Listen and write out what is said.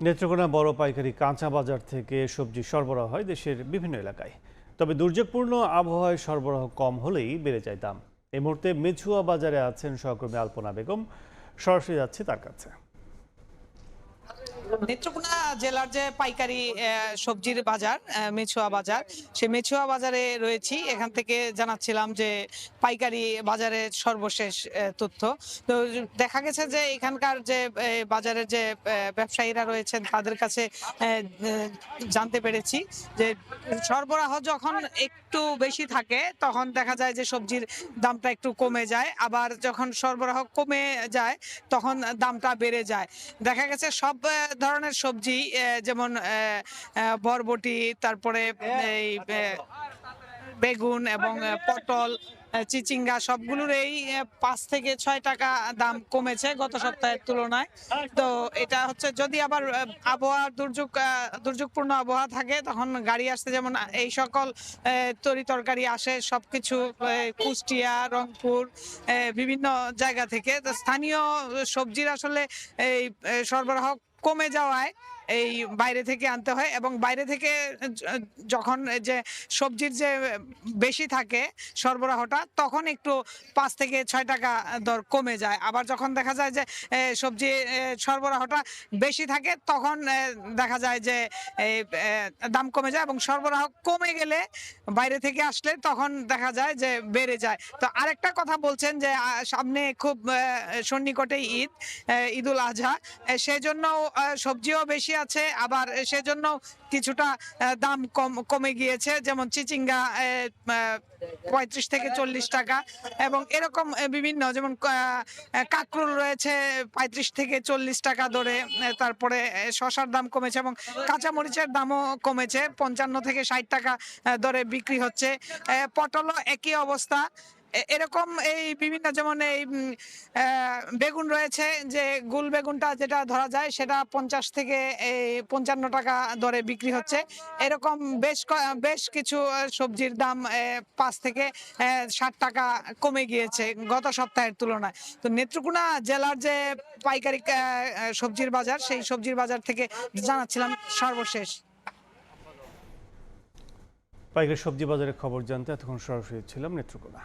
নেত্রকোনা বড় পাইকারি কাঁচা বাজার থেকে সবজি সরবরাহ হয় দেশের বিভিন্ন এলাকায়। তবে দুর্যোগপূর্ণ আবহাওয়ায় সরবরাহ কম হলেই বেড়ে যায় দাম। এই মুহূর্তে মেছুয়া বাজারে আছেন সহকর্মী আলপনা বেগম। সরাসরি যাচ্ছে তার কাছে। নেত্রকোনা জেলার যে পাইকারি সবজির বাজার মেছুয়া বাজার, সেই মেছুয়া বাজারে রয়েছি। এখান থেকে জানাচ্ছিলাম যে পাইকারি বাজারের সর্বশেষ তথ্য। তো দেখা গেছে যে এখানকার যে বাজারের যে ব্যবসায়ীরা রয়েছেন তাদের কাছে জানতে পেরেছি যে সরবরাহ যখন একটু বেশি থাকে তখন দেখা যায় যে সবজির দামটা একটু কমে যায়, আবার যখন সরবরাহ কমে যায় তখন দামটা বেড়ে যায়। দেখা গেছে সব ধরনের সবজি যেমন বরবটি, তারপরে এই বেগুন এবং পটল, চিচিঙ্গা সবগুলোরই 5 থেকে 6 টাকা দাম কমেছে গত সপ্তাহের তুলনায়। তো এটা হচ্ছে যদি আবার আবহাওয়ার দুর্যোগপূর্ণ আবহাওয়া থাকে তখন গাড়ি আসতে যেমন এই সকল তরি তরকারি আসে সবকিছু কুষ্টিয়া, রংপুর, বিভিন্ন জায়গা থেকে। তো স্থানীয় সবজির আসলে এই সরবরাহ কমে যাওয়ায় এই বাইরে থেকে আনতে হয়, এবং বাইরে থেকে যখন যে সবজির যে বেশি থাকে সরবরাহটা তখন একটু 5 থেকে 6 টাকা দর কমে যায়। আবার যখন দেখা যায় যে সবজি সরবরাহটা বেশি থাকে তখন দেখা যায় যে দাম কমে যায়, এবং সরবরাহ কমে গেলে বাইরে থেকে আসলে তখন দেখা যায় যে বেড়ে যায়। তো আরেকটা কথা বলছেন যে সামনে খুব সন্নিকটে ঈদুল আজহা, সেজন্য সবজিও বেশি আছে, আবার সেজন্য কিছুটা দাম কমে গিয়েছে। যেমন চিচিঙ্গা 35 থেকে 40 টাকা, এবং এরকম বিভিন্ন যেমন কাঁকরোল রয়েছে 35 থেকে 40 টাকা দরে। তারপরে শসার দাম কমেছে এবং কাঁচামরিচের দামও কমেছে, 55 থেকে 60 টাকা দরে বিক্রি হচ্ছে। পটলও একই অবস্থা। এরকম এই বিভিন্ন যেমন এই বেগুন রয়েছে, যে গুল বেগুনটা যেটা ধরা যায় সেটা 50 থেকে 55 টাকা দরে বিক্রি হচ্ছে। এরকম বেশ কিছু সবজির দাম 5 থেকে 60 টাকা কমে গিয়েছে গত সপ্তাহের তুলনায়। তো নেত্রকোনা জেলার যে পাইকারি সবজির বাজার, সেই সবজির বাজার থেকে জানাচ্ছিলাম সর্বশেষ। পাইকারি সবজি বাজারের খবর জানতে এতক্ষণ সরাসরি ছিলাম নেত্রকোনা।